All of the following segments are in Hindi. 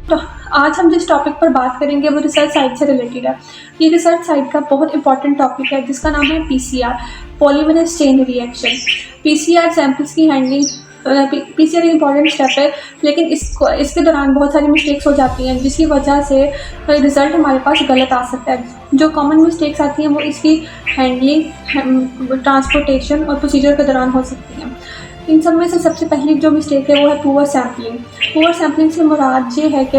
तो आज हम जिस टॉपिक पर बात करेंगे वो रिसर्च साइट से रिलेटेड है। ये रिसर्च साइट का बहुत इंपॉर्टेंट टॉपिक है जिसका नाम है PCR, polymerase chain reaction. PCR samples की हैंडलिंग, पीसीआर एक इंपॉर्टेंट स्टेप है, लेकिन इसके दौरान बहुत सारी मिस्टेक्स हो जाती हैं जिसकी वजह से रिज़ल्ट हमारे पास गलत आ सकता है। जो कॉमन मिस्टेक्स आती हैं वो इसकी हैंडलिंग, ट्रांसपोर्टेशन और प्रोसीजर के दौरान हो सकती हैं। इन सब में से सबसे पहली जो मिस्टेक है वो है पुअर सैम्पलिंग। पुअर सैम्पलिंग से मुराद ये है कि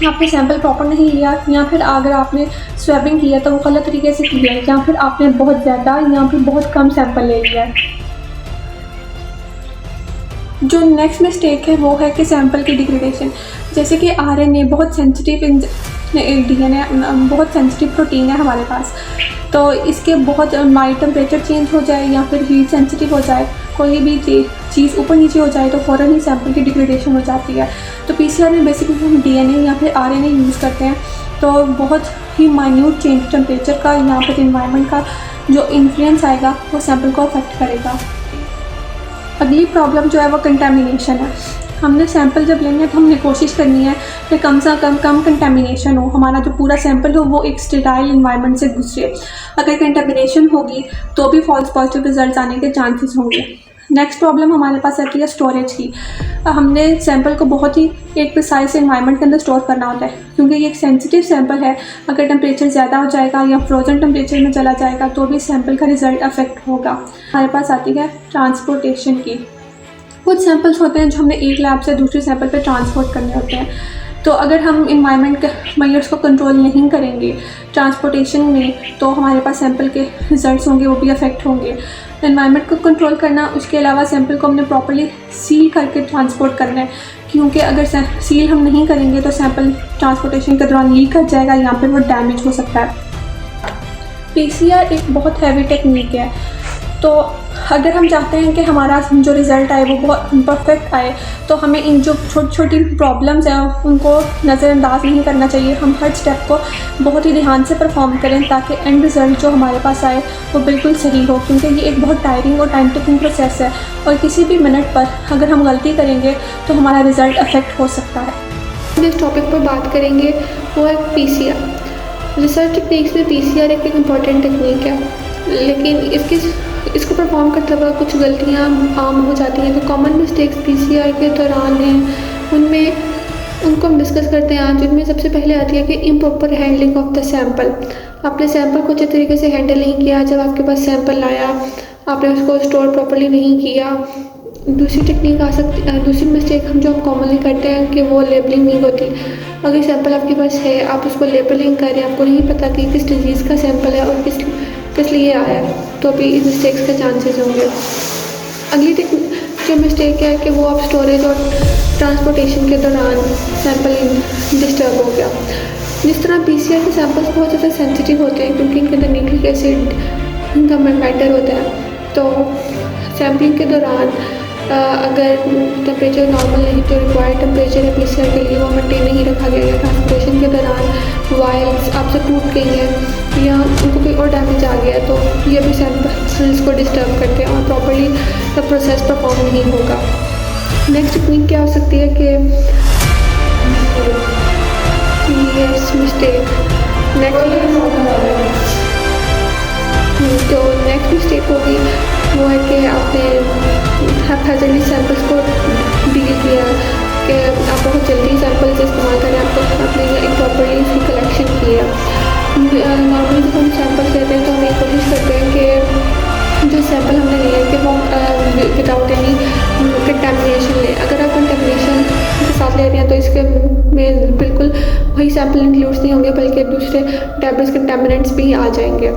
आपने सैंपल प्रॉपर नहीं लिया, या फिर अगर आपने स्वैबिंग किया तो वो गलत तरीके से किया है, या फिर आपने बहुत ज़्यादा या फिर बहुत कम सैंपल ले लिया है। जो नेक्स्ट मिस्टेक है वो है कि सैंपल की डिग्रेडेशन। जैसे कि आरएनए बहुत सेंसिटिव डीएनए बहुत सेंसिटिव प्रोटीन है हमारे पास, तो इसके बहुत माइल्ड टेम्परेचर चेंज हो जाए या फिर हीट सेंसिटिव हो जाए, कोई भी चीज़ ऊपर नीचे हो जाए तो फ़ौरन ही सैंपल की डिग्रेडेशन हो जाती है। तो पीसीआर में बेसिकली हम डीएनए या फिर आरएनए यूज़ करते हैं, तो बहुत ही माइन्यूट चेंज टेम्परेचर का या फिर इन्वायरमेंट का जो इन्फ्लुएंस आएगा वो सैंपल को अफेक्ट करेगा। अगली प्रॉब्लम जो है वो कंटेमिनेशन है। हमने सैंपल जब लेंगे तो हमने कोशिश करनी है कि कम से कम कंटेमिनेशन हो, हमारा जो पूरा सैंपल हो वो एक स्टेराइल इन्वायरमेंट से गुजरे। अगर कंटेमिनेशन होगी तो भी फॉल्स पॉजिटिव रिजल्ट आने के चांसेस होंगे। नेक्स्ट प्रॉब्लम हमारे पास आती है स्टोरेज की। हमने सैंपल को बहुत ही एक प्रिसाइज एनवायरनमेंट के अंदर स्टोर करना होता है, क्योंकि ये एक सेंसिटिव सैंपल है। अगर टेम्परेचर ज़्यादा हो जाएगा या फ्रोजन टेम्परेचर में चला जाएगा तो भी सैंपल का रिजल्ट अफेक्ट होगा। हमारे पास आती है ट्रांसपोर्टेशन की। कुछ सैंपल्स होते हैं जो हमने एक लैब से दूसरे सैंपल पे ट्रांसपोर्ट करने होते हैं, तो अगर हम इन्वायरमेंट के मेजर्स को कंट्रोल नहीं करेंगे ट्रांसपोर्टेशन में तो हमारे पास सैंपल के रिजल्ट्स होंगे वो भी अफेक्ट होंगे। इन्वायरमेंट को कंट्रोल करना, उसके अलावा सैंपल को हमने प्रॉपर्ली सील करके ट्रांसपोर्ट करना है, क्योंकि अगर सील हम नहीं करेंगे तो सैंपल ट्रांसपोर्टेशन के दौरान लीक कर जाएगा या फिर वो डैमेज हो सकता है। पीसीआर एक बहुत हैवी टेक्निक है, तो अगर हम चाहते हैं कि हमारा जो रिज़ल्ट आए वो बहुत परफेक्ट आए तो हमें इन जो छोटी छोटी प्रॉब्लम्स हैं उनको नज़रअंदाज नहीं करना चाहिए। हम हर स्टेप को बहुत ही ध्यान से परफॉर्म करें ताकि एंड रिज़ल्ट जो हमारे पास आए वो बिल्कुल सही हो, क्योंकि ये एक बहुत टायरिंग और टाइम टेकिंग प्रोसेस है और किसी भी मिनट पर अगर हम गलती करेंगे तो हमारा रिज़ल्ट अफेक्ट हो सकता है। जिस टॉपिक पर बात करेंगे वो है पीसीआर। रिसर्च टेक्निक्स में पीसीआर एक इम्पॉर्टेंट टेक्निक है, लेकिन इसको परफॉर्म करते वक्त कुछ गलतियाँ आम हो जाती हैं। तो कॉमन मिस्टेक्स पीसीआर के दौरान हैं, उनको हम डिस्कस करते हैं आज। जिनमें सबसे पहले आती है कि improper handling of the sample. आपने सैंपल को अच्छे तरीके से हैंडल नहीं किया। जब आपके पास सैंपल आया आपने उसको स्टोर प्रॉपर्ली नहीं किया। दूसरी टेक्निक आ सकती है, दूसरी मिस्टेक जो हम कॉमनली करते हैं कि वो लेबलिंग नहीं होती। अगर सैंपल आपके पास है, आप उसको लेबलिंग करें, आपको नहीं पता कि किस डिजीज़ का सैंपल है और किस लिए आया है, तो भी इन मिस्टेक्स के चांसेस होंगे। अगली जो मिस्टेक है कि वो आप स्टोरेज और ट्रांसपोर्टेशन के दौरान सैंपल डिस्टर्ब हो गया। जिस तरह पीसीआर के सैंपल्स बहुत ज़्यादा सेंसिटिव होते हैं क्योंकि इनके अंदर न्यूक्लिक एसिड इनका मैटर होता है, तो सैम्पलिंग के दौरान अगर टेम्परेचर नॉर्मल नहीं तो रिक्वायर्ड टेम्परेचर है पीसीआर के लिए वो मेंटेन नहीं रखा गया है। ट्रांसपोर्टेशन के दौरान वायर्स आपसे टूट गई हैं या उनको कोई और डैमेज आ गया है तो ये भी सैंपल्स को डिस्टर्ब करते हैं और प्रॉपर्ली द प्रोसेस परफॉर्म नहीं होगा। नेक्स्ट टेक्निक क्या हो सकती है कि मिस्टेक तो नेक्स्ट मिस्टेक होगी वो है कि आपने हैप्पीली सैंपल्स को डील किया कि आप बहुत जल्दी सैंपल्स इस्तेमाल करें, आपने एक प्रॉपर्ली इसकी कलेक्शन किया। नॉर्मली जब हम सैंपल्स लेते हैं तो हम ये कोशिश करते हैं कि जो सैंपल हमने लिया है कि वो विदाउट एनी कंटेमिनेशन लें। अगर आप कंटेमिनेशन के साथ ले रहे हैं तो इसके में बिल्कुल वही सैंपल इंक्लूड्स नहीं होंगे बल्कि दूसरे डैमेज कंटेमिनेंट्स भी आ जाएंगे।